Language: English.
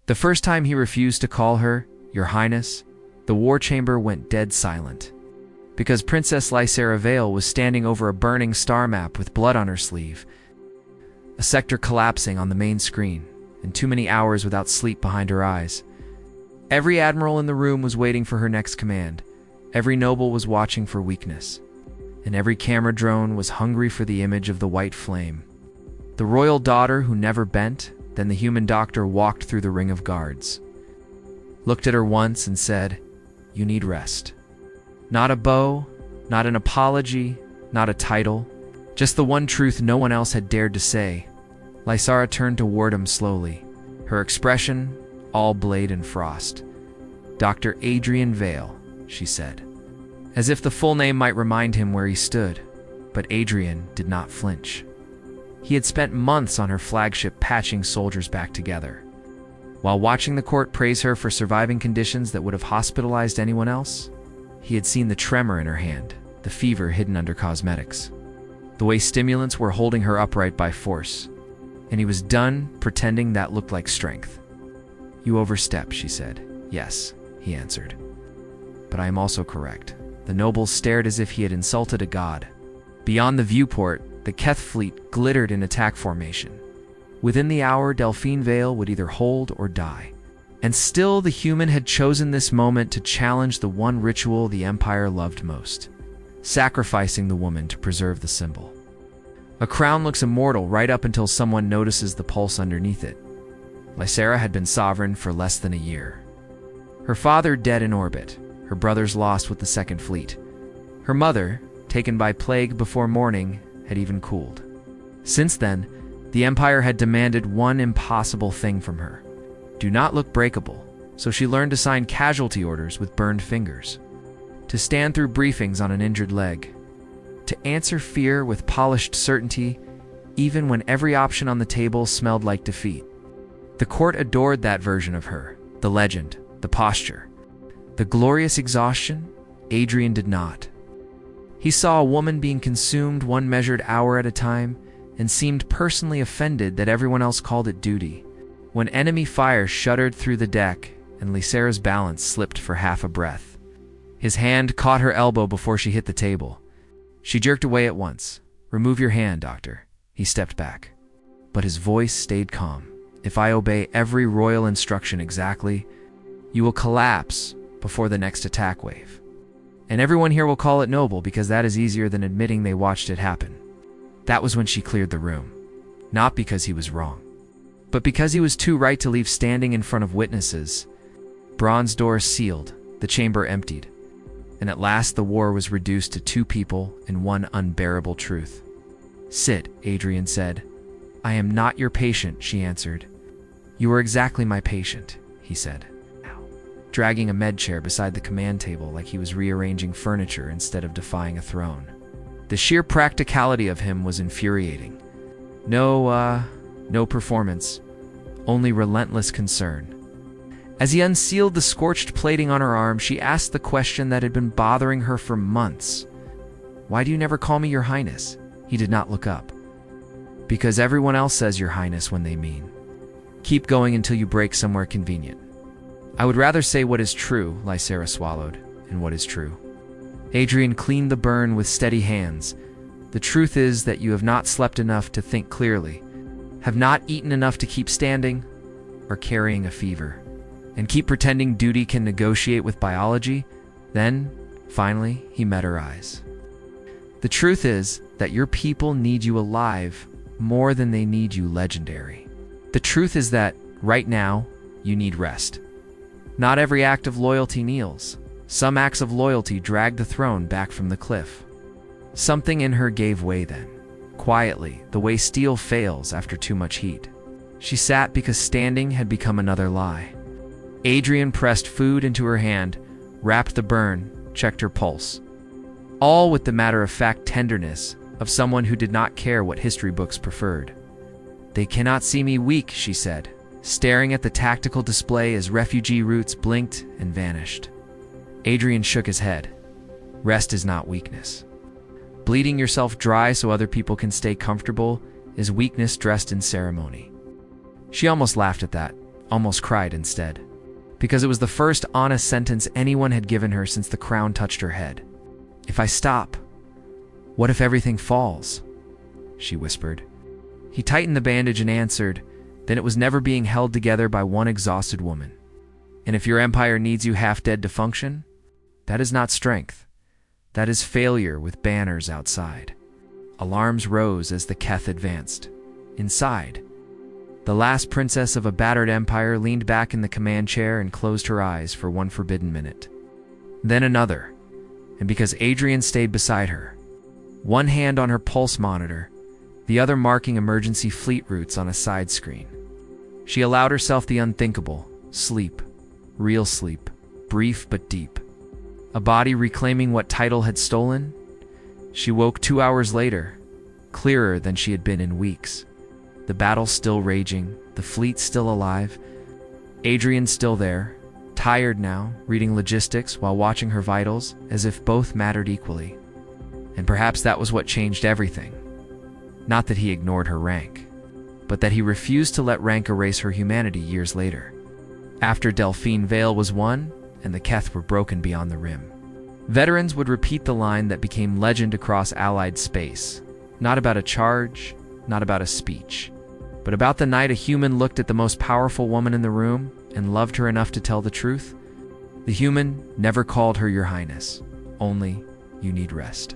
The first time he refused to call her Your Highness, the war chamber went dead silent. Because Princess Lysera Vale was standing over a burning star map with blood on her sleeve, a sector collapsing on the main screen, and too many hours without sleep behind her eyes. Every admiral in the room was waiting for her next command. Every noble was watching for weakness. And every camera drone was hungry for the image of the white flame. The royal daughter who never bent, then the human doctor walked through the ring of guards, looked at her once and said, "You need rest." Not a bow, not an apology, not a title, just the one truth no one else had dared to say. Lysera turned toward him slowly, her expression all blade and frost. "Dr. Adrian Vale," she said, as if the full name might remind him where he stood. But Adrian did not flinch. He had spent months on her flagship patching soldiers back together. While watching the court praise her for surviving conditions that would have hospitalized anyone else, he had seen the tremor in her hand, the fever hidden under cosmetics, the way stimulants were holding her upright by force, and he was done pretending that looked like strength. "You overstep," she said. "Yes," he answered. "But I am also correct." The nobles stared as if he had insulted a god. Beyond the viewport, the Keth fleet glittered in attack formation. Within the hour, Delphine Vale would either hold or die. And still, the human had chosen this moment to challenge the one ritual the Empire loved most, sacrificing the woman to preserve the symbol. A crown looks immortal right up until someone notices the pulse underneath it. Lysera had been sovereign for less than a year. Her father dead in orbit, her brothers lost with the Second Fleet. Her mother, taken by plague before morning, had even cooled. Since then, the Empire had demanded one impossible thing from her: do not look breakable, so she learned to sign casualty orders with burned fingers, to stand through briefings on an injured leg, to answer fear with polished certainty, even when every option on the table smelled like defeat. The court adored that version of her, the legend, the posture. The glorious exhaustion, Adrian did not. He saw a woman being consumed one measured hour at a time and seemed personally offended that everyone else called it duty. When enemy fire shuddered through the deck and Lysera's balance slipped for half a breath, his hand caught her elbow before she hit the table. She jerked away at once. "Remove your hand, doctor." He stepped back. But his voice stayed calm. "If I obey every royal instruction exactly, you will collapse before the next attack wave. And everyone here will call it noble because that is easier than admitting they watched it happen." That was when she cleared the room. Not because he was wrong, but because he was too right to leave standing in front of witnesses. Bronze doors sealed, the chamber emptied, and at last the war was reduced to two people and one unbearable truth. "Sit," Adrian said. "I am not your patient," she answered. "You are exactly my patient," he said, dragging a med chair beside the command table like he was rearranging furniture instead of defying a throne. The sheer practicality of him was infuriating. No performance, only relentless concern. As he unsealed the scorched plating on her arm, she asked the question that had been bothering her for months. "Why do you never call me Your Highness?" He did not look up. "Because everyone else says Your Highness when they mean. Keep going until you break somewhere convenient." "I would rather say what is true," Lysera swallowed, "and what is true." Adrian cleaned the burn with steady hands. "The truth is that you have not slept enough to think clearly, have not eaten enough to keep standing, or carrying a fever, and keep pretending duty can negotiate with biology." Then, finally, he met her eyes. "The truth is that your people need you alive more than they need you legendary. The truth is that, right now, you need rest. Not every act of loyalty kneels. Some acts of loyalty dragged the throne back from the cliff." Something in her gave way then, quietly, the way steel fails after too much heat. She sat because standing had become another lie. Adrian pressed food into her hand, wrapped the burn, checked her pulse. All with the matter-of-fact tenderness of someone who did not care what history books preferred. "They cannot see me weak," she said, staring at the tactical display as refugee routes blinked and vanished. Adrian shook his head. "Rest is not weakness. Bleeding yourself dry so other people can stay comfortable is weakness dressed in ceremony." She almost laughed at that, almost cried instead, because it was the first honest sentence anyone had given her since the crown touched her head. "If I stop, what if everything falls?" she whispered. He tightened the bandage and answered, "Then it was never being held together by one exhausted woman. And if your empire needs you half-dead to function, that is not strength. That is failure with banners outside." Alarms rose as the Keth advanced. Inside, the last princess of a battered empire leaned back in the command chair and closed her eyes for one forbidden minute. Then another, and because Adrian stayed beside her, one hand on her pulse monitor, the other marking emergency fleet routes on a side screen, she allowed herself the unthinkable: sleep, real sleep, brief but deep. A body reclaiming what title had stolen? She woke 2 hours later, clearer than she had been in weeks. The battle still raging, the fleet still alive, Adrian still there, tired now, reading logistics while watching her vitals, as if both mattered equally. And perhaps that was what changed everything. Not that he ignored her rank, but that he refused to let rank erase her humanity years later. After Delphine Vale was won, and the Keth were broken beyond the rim, veterans would repeat the line that became legend across Allied space. Not about a charge, not about a speech, but about the night a human looked at the most powerful woman in the room and loved her enough to tell the truth. The human never called her Your Highness, only, "You need rest."